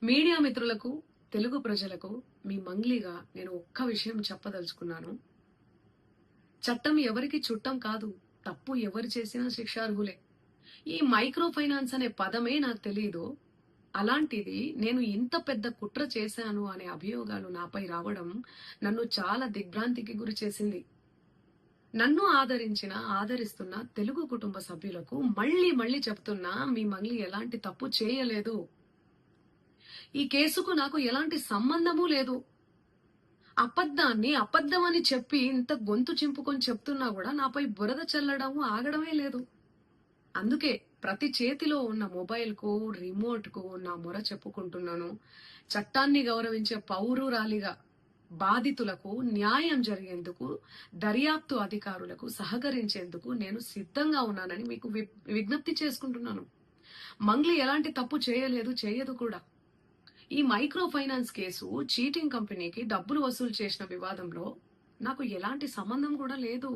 Media మిత్రులకు, తెలుగు ప్రజలకు మీ మంగ్లీగా నేను ఒక్క విషయం చెప్పదలుచుకున్నాను. చట్టం ఎవరికి చుట్టం కాదు. తప్పు ఎవరు చేసినా శిక్షార్హులే. ఈ మైక్రో ఫైనాన్స్ అనే పదమే నాకు తెలియదు. అలాంటిది నేను ఇంత పెద్ద కుట్ర చేశాను అనే అభియోగాలు నాపై రావడం నన్ను చాలా దిగ్భ్రాంతికి గురి చేసింది. నన్ను ఆదరిస్తున్న తెలుగు కుటుంబ సభ్యులకు మళ్ళీ చెప్తున్నా, మీ మంగ్లీ ఎలాంటి తప్పు చేయలేదు. ఈ కేసుకు నాకు ఎలాంటి సంబంధము లేదు. అబద్ధాన్ని అబద్ధమని చెప్పి ఇంత గొంతు చింపుకొని చెప్తున్నా కూడా నాపై బురద చల్లడం ఆగడమే లేదు. అందుకే ప్రతి చేతిలో ఉన్న మొబైల్ కు, రిమోట్ కు నా మొర చెప్పుకుంటున్నాను. చట్టాన్ని గౌరవించే పౌరురాలిగా బాధితులకు న్యాయం జరిగేందుకు, దర్యాప్తు అధికారులకు సహకరించేందుకు నేను సిద్ధంగా ఉన్నానని మీకు విజ్ఞప్తి చేసుకుంటున్నాను. మంగ్లీ ఎలాంటి తప్పు చేయలేదు, చేయదు కూడా. ఈ మైక్రో ఫైనాన్స్ కేసు చీటింగ్ కంపెనీకి డబ్బులు వసూలు చేసిన వివాదంలో నాకు ఎలాంటి సంబంధం కూడా లేదు.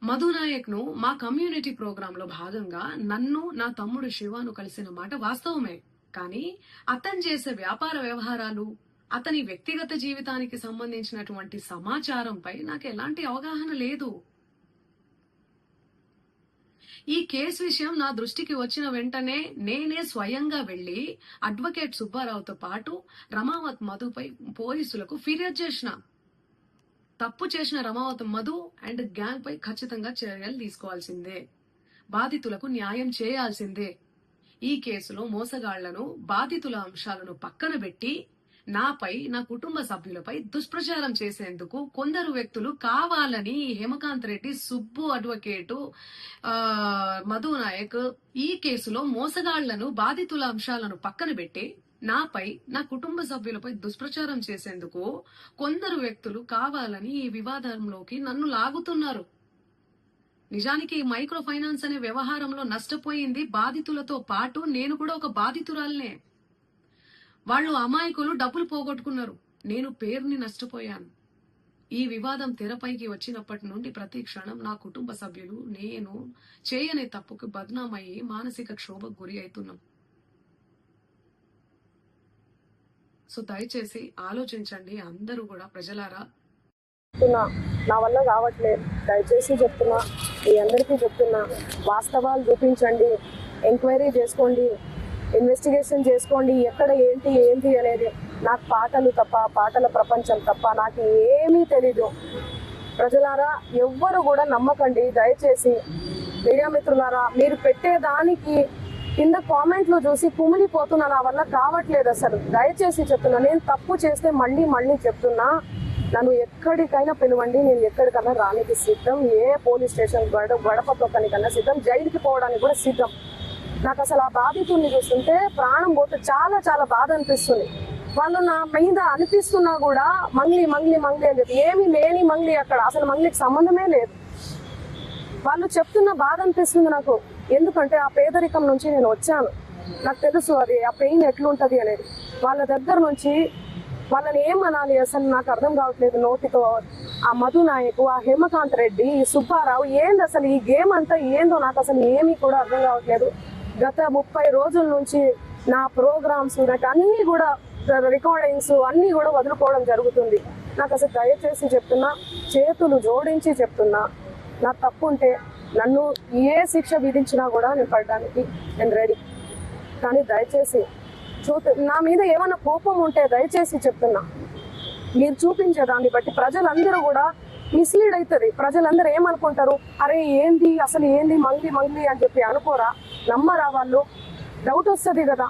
మధు నాయక్ ను మా కమ్యూనిటీ ప్రోగ్రామ్ లో భాగంగా నన్ను, నా తమ్ముడు శివాను కలిసిన మాట వాస్తవమే. కానీ అతను చేసే వ్యాపార వ్యవహారాలు, అతని వ్యక్తిగత జీవితానికి సంబంధించినటువంటి సమాచారంపై నాకు ఎలాంటి అవగాహన లేదు. ఈ కేసు విషయం నా దృష్టికి వచ్చిన వెంటనే నేనే స్వయంగా వెళ్లి అడ్వకేట్ సుబ్బారావుతో పాటు రమావత్ మధుపై పోలీసులకు ఫిర్యాదు చేసిన. తప్పు చేసిన రమావత్ మధు అండ్ గ్యాంగ్ పై ఖచ్చితంగా చర్యలు తీసుకోవాల్సిందే. బాధితులకు న్యాయం చేయాల్సిందే. ఈ కేసులో మోసగాళ్లను, బాధితుల అంశాలను పక్కన పెట్టి నాపై, నా కుటుంబ సభ్యులపై దుష్ప్రచారం చేసేందుకు కొందరు వ్యక్తులు కావాలని హేమకాంత్ రెడ్డి, సుబ్బు అడ్వకేటు, మధు నాయక్ ఈ కేసులో మోసగాళ్లను, బాధితుల అంశాలను పక్కన పెట్టి నాపై, నా కుటుంబ సభ్యులపై దుష్ప్రచారం చేసేందుకు కొందరు వ్యక్తులు కావాలని ఈ వివాదంలోకి నన్ను లాగుతున్నారు. నిజానికి ఈ మైక్రో ఫైనాన్స్ అనే వ్యవహారంలో నష్టపోయింది బాధితులతో పాటు నేను కూడా ఒక బాధితురాలనే. వాళ్ళు అమాయకులు డబ్బులు పోగొట్టుకున్నారు. నేను పేరుని నష్టపోయాను. ఈ వివాదం తెరపైకి వచ్చినప్పటి నుండి ప్రతి క్షణం నా కుటుంబ సభ్యులు, నేను చేయని తప్పుకు బద్నామయ్యి మానసిక క్షోభకు గురి అవుతున్నాం. సో దయచేసి ఆలోచించండి అందరూ కూడా, ప్రజలారా. నా వల్ల కావట్లేదు, దయచేసి చెప్తున్నా, మీ అందరికీ చెప్తున్నా, వాస్తవాలు చూపించండి, ఎంక్వైరీ చేసుకోండి, ఇన్వెస్టిగేషన్ చేసుకోండి. ఎక్కడ ఏంటి అనేది నాకు పాటలు తప్ప, పాటల ప్రపంచం తప్ప నాకు ఏమీ తెలీదు. ప్రజలారా, ఎవ్వరు కూడా నమ్మకండి దయచేసి. మీడియా మిత్రులారా, మీరు పెట్టేదానికి కింద కామెంట్లు చూసి కుమిలిపోతున్నా. నా వల్ల కావట్లేదు అసలు. దయచేసి చెప్తున్నా, నేను తప్పు చేస్తే మళ్ళీ చెప్తున్నా, నన్ను ఎక్కడికైనా పిలవండి, నేను ఎక్కడికైనా రానికి సిద్ధం. ఏ పోలీస్ స్టేషన్ గడప తొక్కనికన్నా సిద్ధం, జైలుకి పోవడానికి కూడా సిద్ధం. నాకు అసలు ఆ బాధితుల్ని చూస్తుంటే ప్రాణం పోతే చాలా బాధ అనిపిస్తుంది. వాళ్ళు నా మీద అనిపిస్తున్నా కూడా మంగ్లీ అని చెప్పి, ఏమీ లేని మంగ్లీ అక్కడ, అసలు మంగ్లీకి సంబంధమే లేదు. వాళ్ళు చెప్తున్న బాధ అనిపిస్తుంది నాకు. ఎందుకంటే ఆ పేదరికం నుంచి నేను వచ్చాను, నాకు తెలుసు అది ఆ పెయిన్ ఎట్లుంటది అనేది. వాళ్ళ దగ్గర నుంచి వాళ్ళని ఏమనాలి అసలు నాకు అర్థం కావట్లేదు నోటితో. ఆ మధు నాయక్, ఆ హేమకాంత్ రెడ్డి, ఈ సుబ్బారావు, ఏంది అసలు ఈ గేమ్ అంతా ఏందో నాకు అసలు ఏమీ కూడా అర్థం కావట్లేదు. గత 30 రోజుల నుంచి నా ప్రోగ్రామ్స్, నాకు అన్ని కూడా రికార్డింగ్స్ అన్ని కూడా వదులుకోవడం జరుగుతుంది. నాకు అసలు దయచేసి చెప్తున్నా, చేతులు జోడించి చెప్తున్నా, నా తప్పు ఉంటే నన్ను ఏ శిక్ష విధించినా కూడా నేను పడడానికి నేను రెడీ. కానీ దయచేసి నా మీద ఏమైనా కోపం ఉంటే దయచేసి చెప్తున్నా, మీరు చూపించే దాన్ని బట్టి ప్రజలందరూ కూడా మిస్లీడ్ అవుతుంది. ప్రజలందరూ ఏమనుకుంటారు, అరే ఏంది అసలు ఏంది మంగ్లీ అని చెప్పి అనుకోరా, నమ్మరా వాళ్ళు? డౌట్ వస్తుంది కదా.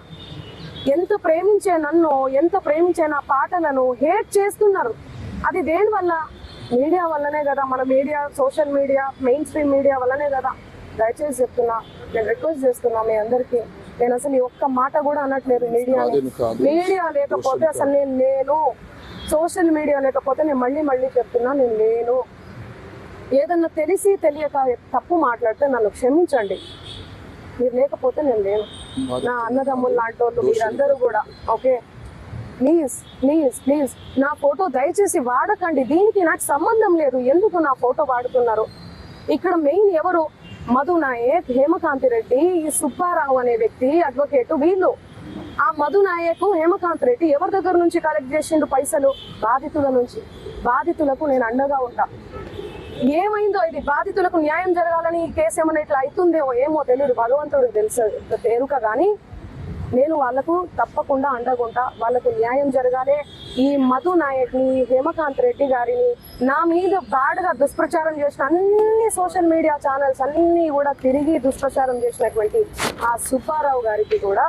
ఎంత ప్రేమించే నన్ను, ఎంత ప్రేమించే నా పాటలను హేట్ చేస్తున్నారు. అది దేనివల్ల? మీడియా వల్లనే కదా. మన media, social media, main stream media వల్లనే కదా. దయచేసి చెప్తున్నా, నేను రిక్వెస్ట్ చేస్తున్నా మీ అందరికీ. నేను అసలు ఒక్క మాట కూడా అనట్లేదు. మీడియా లేకపోతే అసలు నేను సోషల్ మీడియా లేకపోతే నేను మళ్ళీ చెప్తున్నా, నేను లేను. ఏదన్నా తెలిసి తెలియక తప్పు మాట్లాడితే నన్ను క్షమించండి. మీరు లేకపోతే నేను లేను. నా అన్నదమ్ములు లాంటి వాళ్ళు మీరందరూ కూడా, ఓకే, ప్లీజ్ నా ఫోటో దయచేసి వాడకండి. దీనికి నాకు సంబంధం లేదు. ఎందుకు నా ఫోటో వాడుతున్నారు? ఇక్కడ మెయిన్ ఎవరు? మధు నాయక్, హేమకాంత్ రెడ్డి, ఈ సుబ్బారావు అనే వ్యక్తి అడ్వకేట్, వీళ్ళు ఆ మధు నాయక్, హేమకాంత్ రెడ్డి ఎవరి దగ్గర నుంచి కలెక్ట్ చేసిండు పైసలు? బాధితుల నుంచి. బాధితులకు నేను అండగా ఉంటా. ఏమైందో ఇది, బాధితులకు న్యాయం జరగాలని ఈ కేసు ఏమైనా ఇట్లా అవుతుందేమో ఏమో తెలియదు, భగవంతుడికి తెలుసు తేరుక. కానీ నేను వాళ్ళకు తప్పకుండా అండగుంటా, వాళ్ళకు న్యాయం జరగాలి. ఈ మధు నాయక్ని, హేమకాంత్ రెడ్డి గారిని, నా మీద బ్యాడ్గా దుష్ప్రచారం చేసిన అన్ని సోషల్ మీడియా ఛానల్స్ అన్ని కూడా తిరిగి దుష్ప్రచారం చేసినటువంటి ఆ సుబ్బారావు గారికి కూడా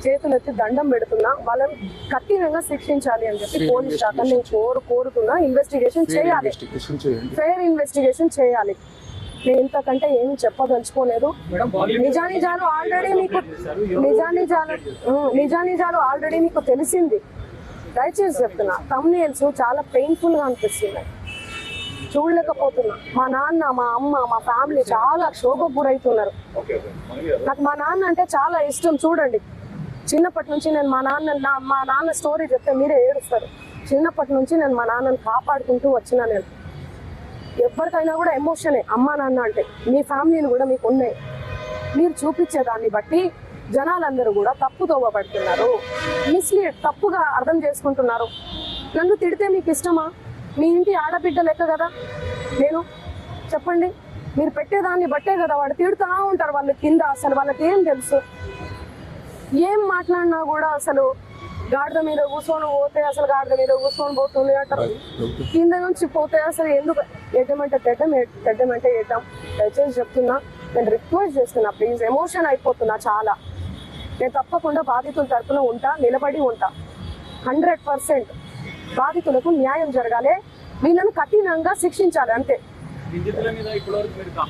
చేతులెత్తి దండం పెడుతున్నా. వాళ్ళని కఠినంగా శిక్షించాలి అని చెప్పి పోలీస్ శాఖ నేను కోరుతున్నా. ఇన్వెస్టిగేషన్ చేయాలి, ఫెయిర్ ఇన్వెస్టిగేషన్ చేయాలి. నేను ఇంతకంటే ఏమి చెప్పదలుచుకోలేదు. నిజానిజాలు ఆల్రెడీ మీకు తెలిసింది. దయచేసి చెప్తున్నా, థంబ్నెయిల్స్ చాలా పెయిన్ఫుల్ గా అనిపిస్తున్నాయి, చూడలేకపోతున్నా. మా నాన్న, మా అమ్మ, మా ఫ్యామిలీ చాలా క్షోభకు గురవుతున్నారు. నాకు మా నాన్న అంటే చాలా ఇష్టం. చూడండి, చిన్నప్పటి నుంచి నేను మా నాన్న స్టోరీ చెప్తే మీరే ఏడుస్తారు. చిన్నప్పటి నుంచి నేను మా నాన్నని కాపాడుకుంటూ వచ్చినా. నేను ఎవరికైనా కూడా ఎమోషనే అమ్మా నాన్న అంటే. మీ ఫ్యామిలీలు కూడా మీకు ఉన్నాయి. మీరు చూపించేదాన్ని బట్టి జనాలందరూ కూడా తప్పుదోవ పడుతున్నారు, తప్పుగా అర్థం చేసుకుంటున్నారు. నన్ను తిడితే మీకు ఇష్టమా? మీ ఇంటి ఆడబిడ్డ లెక్క కదా నేను, చెప్పండి. మీరు పెట్టేదాన్ని బట్టే కదా వాడు తిడుతూ ఉంటారు. వాళ్ళ కింద అసలు వాళ్ళకి ఏం తెలుసు? ఏం మాట్లాడినా కూడా అసలు గాడిద మీద కూర్చొని పోతే అసలు గాడిద మీద కూర్చొని పోతుంది అంటారు. కింద నుంచి పోతే అసలు ఎందుకు ఎడ్డమంటే తెడ్డమంటే ఎడ్డాం. దయచేసి చెప్తున్నా, నేను రిక్వెస్ట్ చేస్తున్నా, ప్లీజ్. ఎమోషన్ అయిపోతున్నా చాలా. నేను తప్పకుండా బాధితుల తరఫున ఉంటా, నిలబడి ఉంటా. 100% బాధితులకు న్యాయం జరగాలి, వీళ్ళను కఠినంగా శిక్షించాలి, అంతే.